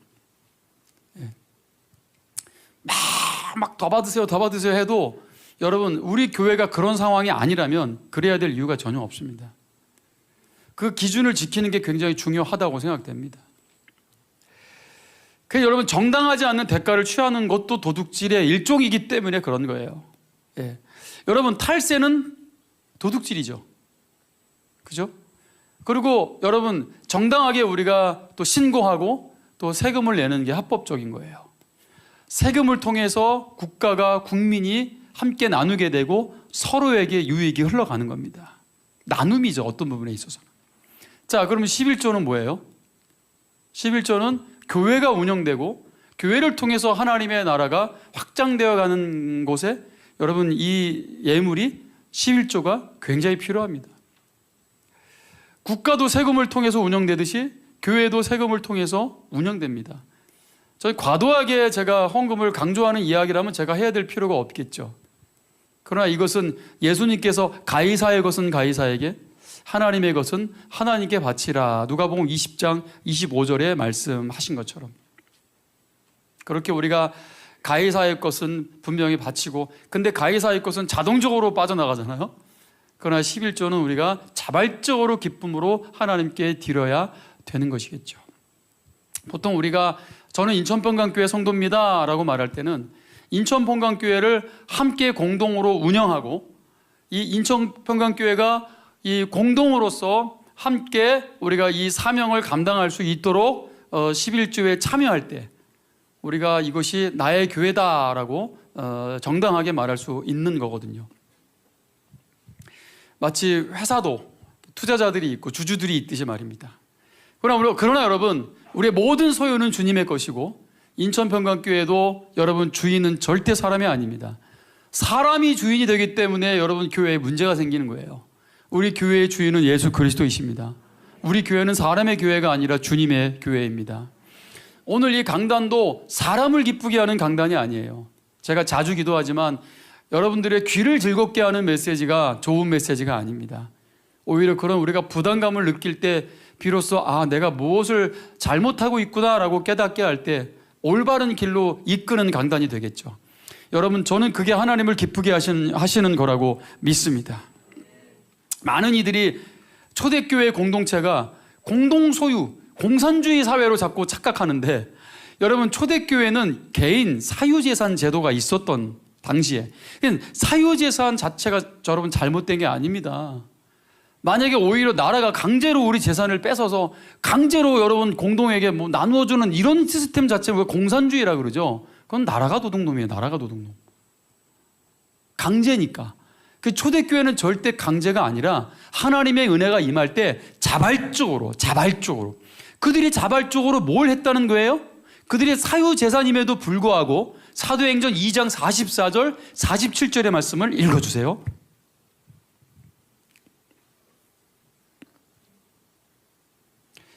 막 더 받으세요, 더 받으세요 해도 여러분, 우리 교회가 그런 상황이 아니라면 그래야 될 이유가 전혀 없습니다. 그 기준을 지키는 게 굉장히 중요하다고 생각됩니다. 그래서 여러분, 정당하지 않는 대가를 취하는 것도 도둑질의 일종이기 때문에 그런 거예요. 여러분, 탈세는 도둑질이죠. 그죠? 그리고 여러분, 정당하게 우리가 또 신고하고 또 세금을 내는 게 합법적인 거예요. 세금을 통해서 국가가, 국민이 함께 나누게 되고 서로에게 유익이 흘러가는 겁니다. 나눔이죠, 어떤 부분에 있어서는. 자, 그러면 11조는 뭐예요? 11조는 교회가 운영되고 교회를 통해서 하나님의 나라가 확장되어 가는 곳에 여러분 이 예물이 11조가 굉장히 필요합니다. 국가도 세금을 통해서 운영되듯이 교회도 세금을 통해서 운영됩니다. 저희 과도하게 제가 헌금을 강조하는 이야기라면 제가 해야 될 필요가 없겠죠. 그러나 이것은 예수님께서 가이사의 것은 가이사에게, 하나님의 것은 하나님께 바치라, 누가복음 20장 25절에 말씀하신 것처럼 그렇게 우리가 가이사의 것은 분명히 바치고, 근데 가이사의 것은 자동적으로 빠져나가잖아요. 그러나 11조는 우리가 자발적으로 기쁨으로 하나님께 드려야 되는 것이겠죠. 보통 우리가 저는 인천평강교회 성도입니다 라고 말할 때는 인천평강교회를 함께 공동으로 운영하고, 이 인천평강교회가 이 공동으로서 함께 우리가 이 사명을 감당할 수 있도록 11조에 참여할 때 우리가 이것이 나의 교회다라고 정당하게 말할 수 있는 거거든요. 마치 회사도 투자자들이 있고 주주들이 있듯이 말입니다. 그러나 여러분, 우리의 모든 소유는 주님의 것이고, 인천평강교회도 여러분 주인은 절대 사람이 아닙니다. 사람이 주인이 되기 때문에 여러분 교회에 문제가 생기는 거예요. 우리 교회의 주인은 예수 그리스도이십니다. 우리 교회는 사람의 교회가 아니라 주님의 교회입니다. 오늘 이 강단도 사람을 기쁘게 하는 강단이 아니에요. 제가 자주 기도하지만 여러분들의 귀를 즐겁게 하는 메시지가 좋은 메시지가 아닙니다. 오히려 그런 우리가 부담감을 느낄 때 비로소 내가 무엇을 잘못하고 있구나라고 깨닫게 할 때 올바른 길로 이끄는 강단이 되겠죠. 여러분, 저는 그게 하나님을 기쁘게 하시는 거라고 믿습니다. 많은 이들이 초대교회 공동체가 공동소유, 공산주의 사회로 자꾸 착각하는데, 여러분 초대교회는 개인 사유재산 제도가 있었던 당시에, 사유재산 자체가 여러분 잘못된 게 아닙니다. 만약에 오히려 나라가 강제로 우리 재산을 뺏어서 강제로 여러분 공동에게 나누어주는 이런 시스템 자체가 공산주의라 그러죠. 그건 나라가 도둑놈이에요. 나라가 도둑놈. 강제니까. 그 초대교회는 절대 강제가 아니라 하나님의 은혜가 임할 때 자발적으로 그들이 자발적으로 뭘 했다는 거예요? 그들의 사유재산임에도 불구하고 사도행전 2장 44절 47절의 말씀을 읽어주세요.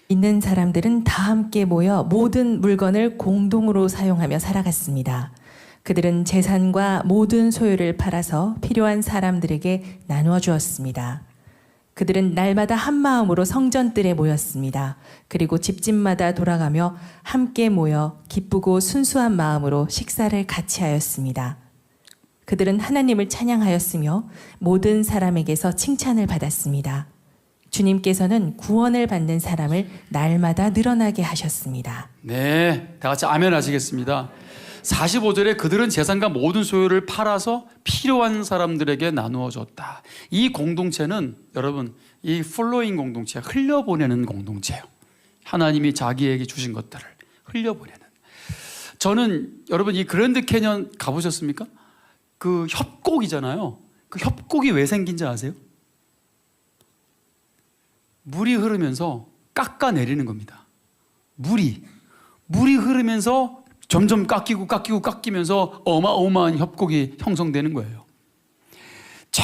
있는 사람들은 다 함께 모여 모든 물건을 공동으로 사용하며 살아갔습니다. 그들은 재산과 모든 소유를 팔아서 필요한 사람들에게 나누어 주었습니다. 그들은 날마다 한 마음으로 성전뜰에 모였습니다. 그리고 집집마다 돌아가며 함께 모여 기쁘고 순수한 마음으로 식사를 같이 하였습니다. 그들은 하나님을 찬양하였으며 모든 사람에게서 칭찬을 받았습니다. 주님께서는 구원을 받는 사람을 날마다 늘어나게 하셨습니다. 네, 다 같이 아멘 하시겠습니다. 45절에 그들은 재산과 모든 소유를 팔아서 필요한 사람들에게 나누어 줬다. 이 공동체는 여러분, 이 플로잉 공동체, 흘려보내는 공동체예요. 하나님이 자기에게 주신 것들을 흘려보내는. 저는 여러분 이 그랜드 캐년 가보셨습니까? 그 협곡이잖아요. 그 협곡이 왜 생긴지 아세요? 물이 흐르면서 깎아내리는 겁니다. 물이 흐르면서 점점 깎이면서 어마어마한 협곡이 형성되는 거예요. 저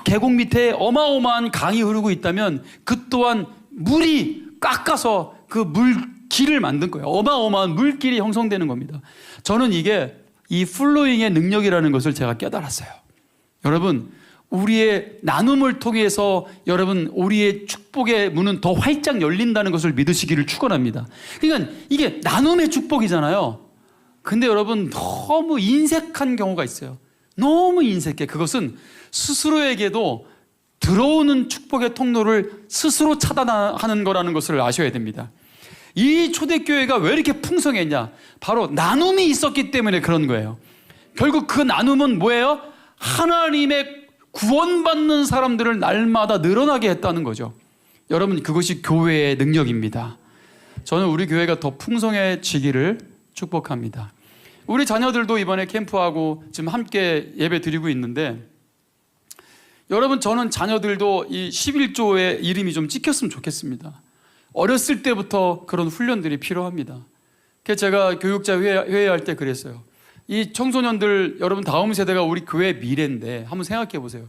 계곡 밑에 어마어마한 강이 흐르고 있다면 그 또한 물이 깎아서 그 물길을 만든 거예요. 어마어마한 물길이 형성되는 겁니다. 저는 이게 이 플로잉의 능력이라는 것을 제가 깨달았어요. 여러분, 우리의 나눔을 통해서 여러분 우리의 축복의 문은 더 활짝 열린다는 것을 믿으시기를 축원합니다. 그러니까 이게 나눔의 축복이잖아요. 근데 여러분 너무 인색한 경우가 있어요. 너무 인색해. 그것은 스스로에게도 들어오는 축복의 통로를 스스로 차단하는 거라는 것을 아셔야 됩니다. 이 초대교회가 왜 이렇게 풍성했냐? 바로 나눔이 있었기 때문에 그런 거예요. 결국 그 나눔은 뭐예요? 하나님의 구원받는 사람들을 날마다 늘어나게 했다는 거죠. 여러분, 그것이 교회의 능력입니다. 저는 우리 교회가 더 풍성해지기를 축복합니다. 우리 자녀들도 이번에 캠프하고 지금 함께 예배 드리고 있는데, 여러분, 저는 자녀들도 이 11조의 이름이 좀 찍혔으면 좋겠습니다. 어렸을 때부터 그런 훈련들이 필요합니다. 그래서 제가 교육자 회의할 때 그랬어요. 이 청소년들 여러분 다음 세대가 우리 교회의 미래인데 한번 생각해 보세요.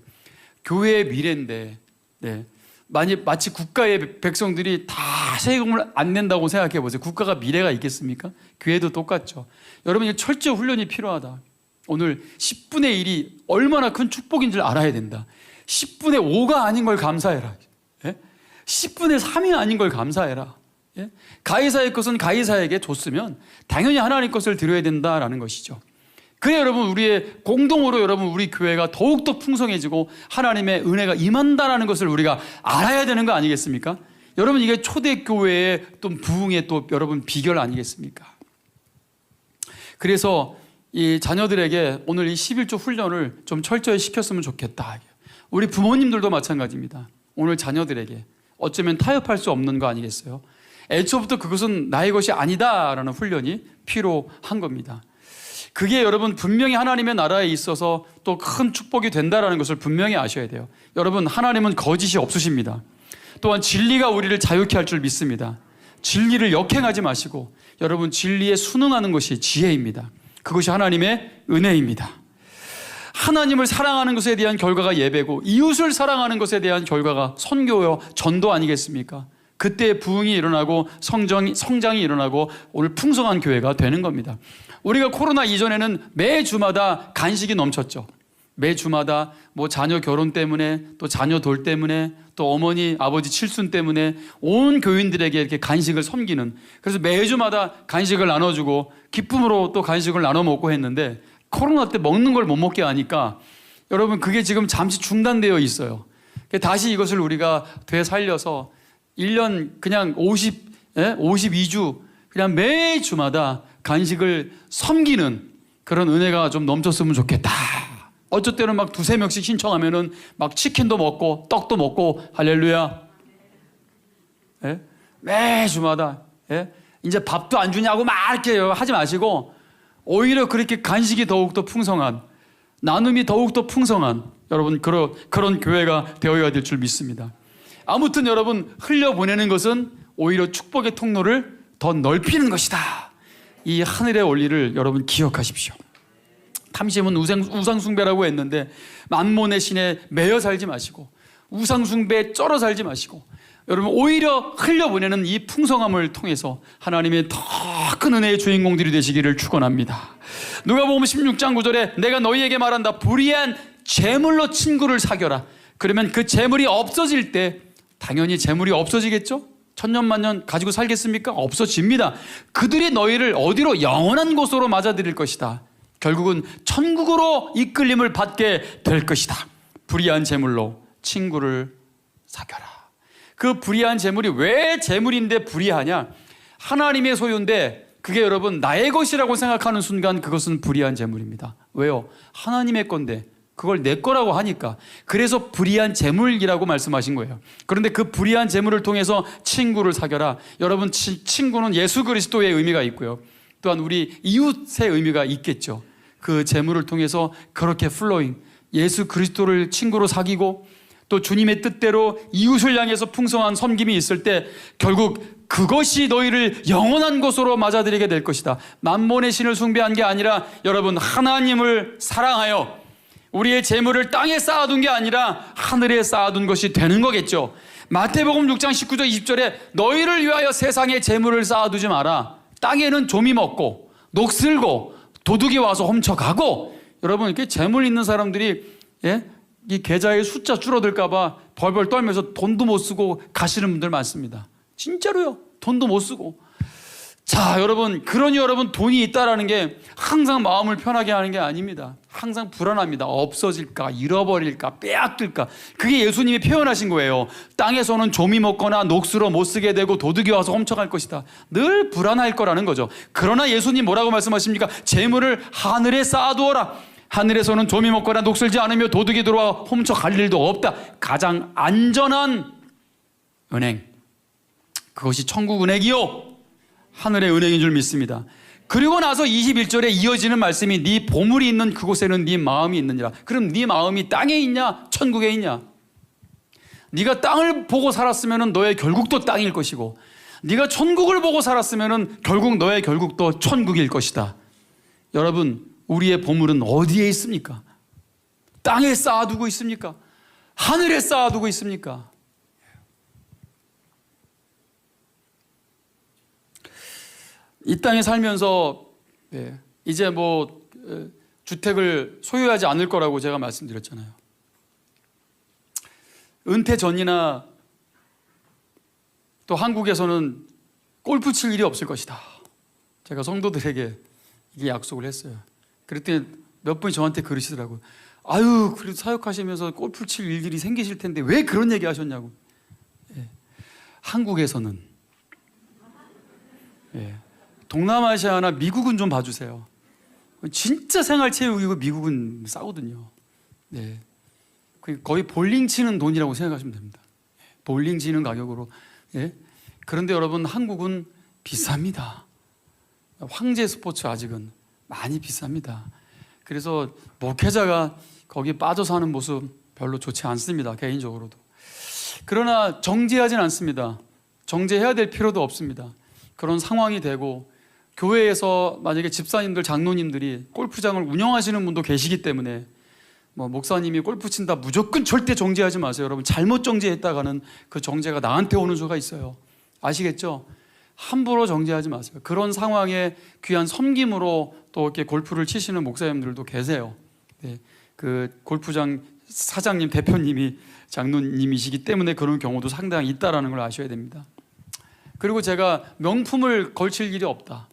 교회의 미래인데 네. 마치 국가의 백성들이 다 세금을 안 낸다고 생각해 보세요. 국가가 미래가 있겠습니까? 교회도 똑같죠. 여러분, 철저히 훈련이 필요하다. 오늘 10분의 1이 얼마나 큰 축복인 줄 알아야 된다. 10분의 5가 아닌 걸 감사해라. 예? 10분의 3이 아닌 걸 감사해라. 예? 가이사의 것은 가이사에게 줬으면 당연히 하나님 것을 드려야 된다라는 것이죠. 그래 여러분, 우리의 공동으로 여러분 우리 교회가 더욱더 풍성해지고 하나님의 은혜가 임한다라는 것을 우리가 알아야 되는 거 아니겠습니까? 여러분, 이게 초대교회의 또 부흥의 또 여러분 비결 아니겠습니까? 그래서 이 자녀들에게 오늘 이 11조 훈련을 좀 철저히 시켰으면 좋겠다. 우리 부모님들도 마찬가지입니다. 오늘 자녀들에게 어쩌면 타협할 수 없는 거 아니겠어요? 애초부터 그것은 나의 것이 아니다라는 훈련이 필요한 겁니다. 그게 여러분 분명히 하나님의 나라에 있어서 또 큰 축복이 된다라는 것을 분명히 아셔야 돼요. 여러분, 하나님은 거짓이 없으십니다. 또한 진리가 우리를 자유케 할 줄 믿습니다. 진리를 역행하지 마시고 여러분, 진리에 순응하는 것이 지혜입니다. 그것이 하나님의 은혜입니다. 하나님을 사랑하는 것에 대한 결과가 예배고 이웃을 사랑하는 것에 대한 결과가 선교요 전도 아니겠습니까? 그때 부흥이 일어나고 성장이 일어나고 오늘 풍성한 교회가 되는 겁니다. 우리가 코로나 이전에는 매주마다 간식이 넘쳤죠. 매주마다 뭐 자녀 결혼 때문에 또 자녀 돌 때문에 또 어머니 아버지 칠순 때문에 온 교인들에게 이렇게 간식을 섬기는, 그래서 매주마다 간식을 나눠주고 기쁨으로 또 간식을 나눠 먹고 했는데 코로나 때 먹는 걸 못 먹게 하니까 여러분 그게 지금 잠시 중단되어 있어요. 다시 이것을 우리가 되살려서 1년 그냥 52주 그냥 매주마다 간식을 섬기는 그런 은혜가 좀 넘쳤으면 좋겠다. 어쩔 때는 막 2-3명씩 신청하면은 막 치킨도 먹고 떡도 먹고 할렐루야. 예? 매주마다 예? 이제 밥도 안 주냐고 막 이렇게 하지 마시고 오히려 그렇게 간식이 더욱더 풍성한, 나눔이 더욱더 풍성한 여러분 그런 교회가 되어야 될 줄 믿습니다. 아무튼 여러분, 흘려보내는 것은 오히려 축복의 통로를 더 넓히는 것이다. 이 하늘의 원리를 여러분 기억하십시오. 탐심은 우상숭배라고 했는데 만몬의 신에 매여 살지 마시고 우상숭배에 쩔어 살지 마시고 여러분 오히려 흘려보내는 이 풍성함을 통해서 하나님의 더 큰 은혜의 주인공들이 되시기를 축원합니다. 누가복음 16장 9절에 내가 너희에게 말한다. 불의한 재물로 친구를 사겨라. 그러면 그 재물이 없어질 때 당연히 재물이 없어지겠죠? 천년만년 가지고 살겠습니까? 없어집니다. 그들이 너희를 어디로? 영원한 곳으로 맞아들일 것이다. 결국은 천국으로 이끌림을 받게 될 것이다. 불의한 재물로 친구를 사겨라. 그 불의한 재물이 왜 재물인데 불의하냐? 하나님의 소유인데 그게 여러분 나의 것이라고 생각하는 순간 그것은 불의한 재물입니다. 왜요? 하나님의 건데 그걸 내 거라고 하니까. 그래서 불의한 재물이라고 말씀하신 거예요. 그런데 그 불의한 재물을 통해서 친구를 사겨라. 여러분, 친구는 예수 그리스도의 의미가 있고요. 또한 우리 이웃의 의미가 있겠죠. 그 재물을 통해서 그렇게 플로잉, 예수 그리스도를 친구로 사귀고 또 주님의 뜻대로 이웃을 향해서 풍성한 섬김이 있을 때 결국 그것이 너희를 영원한 곳으로 맞아들이게 될 것이다. 만몬의 신을 숭배한 게 아니라 여러분 하나님을 사랑하여 우리의 재물을 땅에 쌓아둔 게 아니라 하늘에 쌓아둔 것이 되는 거겠죠. 마태복음 6장 19절 20절에 너희를 위하여 세상에 재물을 쌓아두지 마라. 땅에는 좀이 먹고 녹슬고 도둑이 와서 훔쳐가고. 여러분, 이렇게 재물 있는 사람들이 이 계좌의 숫자 줄어들까 봐 벌벌 떨면서 돈도 못 쓰고 가시는 분들 많습니다. 진짜로요. 돈도 못 쓰고. 자, 여러분, 그러니 여러분 돈이 있다라는 게 항상 마음을 편하게 하는 게 아닙니다. 항상 불안합니다. 없어질까, 잃어버릴까, 빼앗길까. 그게 예수님이 표현하신 거예요. 땅에서는 좀이 먹거나 녹슬어 못 쓰게 되고 도둑이 와서 훔쳐갈 것이다. 늘 불안할 거라는 거죠. 그러나 예수님 뭐라고 말씀하십니까? 재물을 하늘에 쌓아두어라. 하늘에서는 좀이 먹거나 녹슬지 않으며 도둑이 들어와 훔쳐갈 일도 없다. 가장 안전한 은행, 그것이 천국 은행이요 하늘의 은행인 줄 믿습니다. 그리고 나서 21절에 이어지는 말씀이 네 보물이 있는 그곳에는 네 마음이 있느니라. 그럼 네 마음이 땅에 있냐 천국에 있냐? 네가 땅을 보고 살았으면 너의 결국도 땅일 것이고 네가 천국을 보고 살았으면 결국 너의 결국도 천국일 것이다. 여러분, 우리의 보물은 어디에 있습니까? 땅에 쌓아두고 있습니까? 하늘에 쌓아두고 있습니까? 이 땅에 살면서 이제 주택을 소유하지 않을 거라고 제가 말씀드렸잖아요. 은퇴 전이나 또 한국에서는 골프 칠 일이 없을 것이다. 제가 성도들에게 이게 약속을 했어요. 그랬더니 몇 분이 저한테 그러시더라고요. 아유, 그래도 사역하시면서 골프 칠 일들이 생기실 텐데 왜 그런 얘기 하셨냐고. 한국에서는 동남아시아나 미국은 좀 봐주세요. 진짜 생활체육이고 미국은 싸거든요. 거의 볼링 치는 돈이라고 생각하시면 됩니다. 볼링 치는 가격으로. 그런데 여러분, 한국은 비쌉니다. 황제 스포츠 아직은 많이 비쌉니다. 그래서 목회자가 거기 빠져서 하는 모습 별로 좋지 않습니다. 개인적으로도. 그러나 정죄하진 않습니다. 정죄해야 될 필요도 없습니다. 그런 상황이 되고 교회에서 만약에 집사님들, 장로님들이 골프장을 운영하시는 분도 계시기 때문에 목사님이 골프 친다 무조건 절대 정죄하지 마세요. 여러분, 잘못 정죄했다가는 그 정죄가 나한테 오는 수가 있어요. 아시겠죠? 함부로 정죄하지 마세요. 그런 상황에 귀한 섬김으로 또 이렇게 골프를 치시는 목사님들도 계세요. 그 골프장 사장님, 대표님이 장로님이시기 때문에 그런 경우도 상당히 있다라는 걸 아셔야 됩니다. 그리고 제가 명품을 걸칠 일이 없다.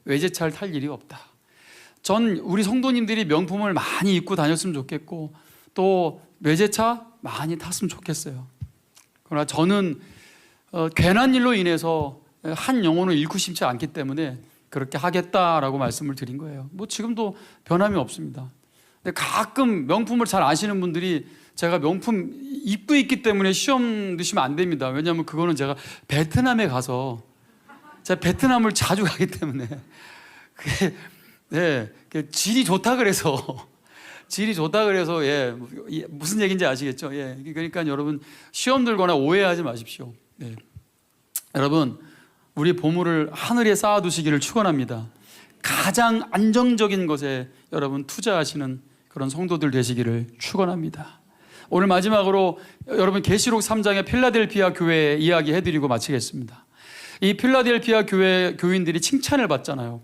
외제차를 탈 일이 없다. 전 우리 성도님들이 명품을 많이 입고 다녔으면 좋겠고 또 외제차 많이 탔으면 좋겠어요. 그러나 저는 괜한 일로 인해서 한 영혼을 잃고 싶지 않기 때문에 그렇게 하겠다라고 말씀을 드린 거예요. 지금도 변함이 없습니다. 근데 가끔 명품을 잘 아시는 분들이 제가 명품 입고 있기 때문에 시험 드시면 안 됩니다. 왜냐하면 그거는 제가 베트남에 가서 제가 베트남을 자주 가기 때문에 그게 질이 좋다 그래서 무슨 얘기인지 아시겠죠? 그러니까 여러분 시험 들거나 오해하지 마십시오. 여러분, 우리 보물을 하늘에 쌓아두시기를 축원합니다. 가장 안정적인 것에 여러분 투자하시는 그런 성도들 되시기를 축원합니다. 오늘 마지막으로 여러분 계시록 3장의 필라델피아 교회 이야기 해드리고 마치겠습니다. 이 필라델피아 교회 교인들이 칭찬을 받잖아요.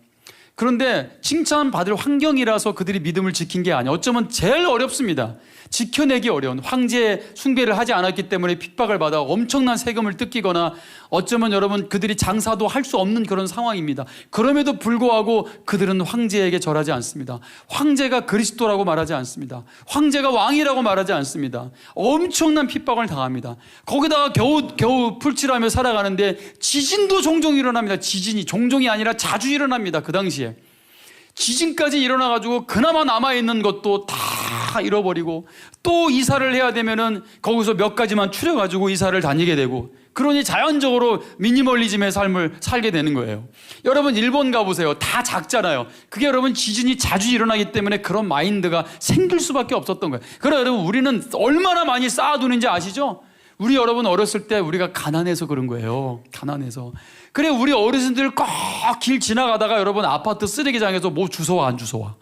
그런데 칭찬받을 환경이라서 그들이 믿음을 지킨 게 아니에요. 어쩌면 제일 어렵습니다. 지켜내기 어려운, 황제 숭배를 하지 않았기 때문에 핍박을 받아 엄청난 세금을 뜯기거나 어쩌면 여러분 그들이 장사도 할 수 없는 그런 상황입니다. 그럼에도 불구하고 그들은 황제에게 절하지 않습니다. 황제가 그리스도라고 말하지 않습니다. 황제가 왕이라고 말하지 않습니다. 엄청난 핍박을 당합니다. 거기다가 겨우 풀칠하며 살아가는데 지진도 종종 일어납니다. 지진이 종종이 아니라 자주 일어납니다. 그 당시에 지진까지 일어나가지고 그나마 남아있는 것도 다 잃어버리고 또 이사를 해야 되면은 거기서 몇 가지만 추려가지고 이사를 다니게 되고, 그러니 자연적으로 미니멀리즘의 삶을 살게 되는 거예요. 여러분 일본 가보세요. 다 작잖아요. 그게 여러분 지진이 자주 일어나기 때문에 그런 마인드가 생길 수밖에 없었던 거예요. 그러나 여러분 우리는 얼마나 많이 쌓아두는지 아시죠? 우리 여러분 어렸을 때 우리가 가난해서 그런 거예요. 가난해서. 그래, 우리 어르신들 꼭 길 지나가다가 여러분 아파트 쓰레기장에서 뭐 주워와 안 주워와?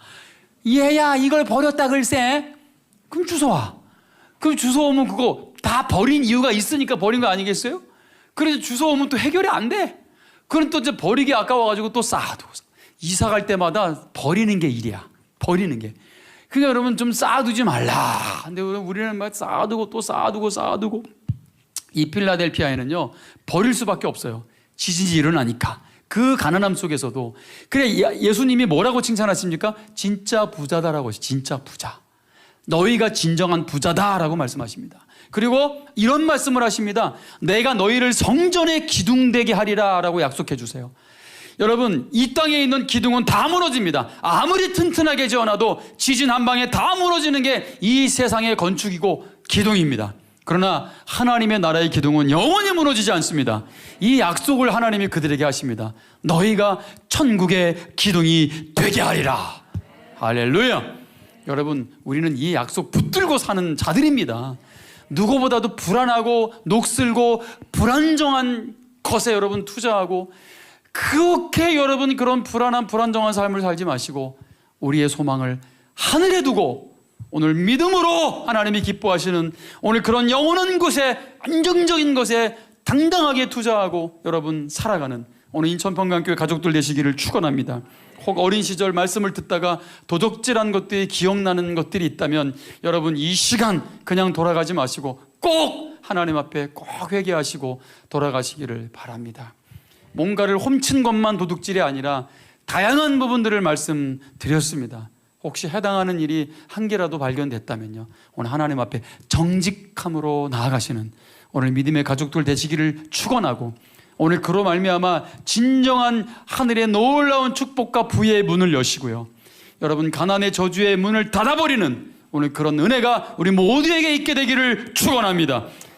얘야 이걸 버렸다 글쎄? 그럼 주워와. 그럼 주워오면 그거 다 버린 이유가 있으니까 버린 거 아니겠어요? 그래서 주워오면 또 해결이 안 돼. 그럼 또 이제 버리기 아까워가지고 또 쌓아두고. 이사 갈 때마다 버리는 게 일이야. 버리는 게. 그러니까 여러분 좀 쌓아두지 말라. 근데 우리는 막 쌓아두고 또 쌓아두고. 이 필라델피아에는요 버릴 수밖에 없어요. 지진이 일어나니까. 그 가난함 속에서도. 그래, 예수님이 뭐라고 칭찬하십니까? 진짜 부자다라고 하시죠. 진짜 부자. 너희가 진정한 부자다라고 말씀하십니다. 그리고 이런 말씀을 하십니다. 내가 너희를 성전의 기둥되게 하리라 라고 약속해 주세요. 여러분 이 땅에 있는 기둥은 다 무너집니다. 아무리 튼튼하게 지어놔도 지진 한 방에 다 무너지는 게 이 세상의 건축이고 기둥입니다. 그러나 하나님의 나라의 기둥은 영원히 무너지지 않습니다. 이 약속을 하나님이 그들에게 하십니다. 너희가 천국의 기둥이 되게 하리라. 할렐루야. 여러분 우리는 이 약속 붙들고 사는 자들입니다. 누구보다도 불안하고 녹슬고 불안정한 것에 여러분 투자하고, 그렇게 여러분 그런 불안정한 삶을 살지 마시고 우리의 소망을 하늘에 두고 오늘 믿음으로 하나님이 기뻐하시는 오늘 그런 영원한 곳에, 안정적인 것에 당당하게 투자하고 여러분 살아가는 오늘 인천평강교회 가족들 되시기를 축원합니다. 혹 어린 시절 말씀을 듣다가 도적질한 것들이 기억나는 것들이 있다면 여러분 이 시간 그냥 돌아가지 마시고 꼭 하나님 앞에 꼭 회개하시고 돌아가시기를 바랍니다. 뭔가를 훔친 것만 도둑질이 아니라 다양한 부분들을 말씀드렸습니다. 혹시 해당하는 일이 한 개라도 발견됐다면요, 오늘 하나님 앞에 정직함으로 나아가시는 오늘 믿음의 가족들 되시기를 축원하고, 오늘 그로 말미암아 진정한 하늘의 놀라운 축복과 부의 문을 여시고요, 여러분 가난의 저주의 문을 닫아버리는 오늘 그런 은혜가 우리 모두에게 있게 되기를 축원합니다.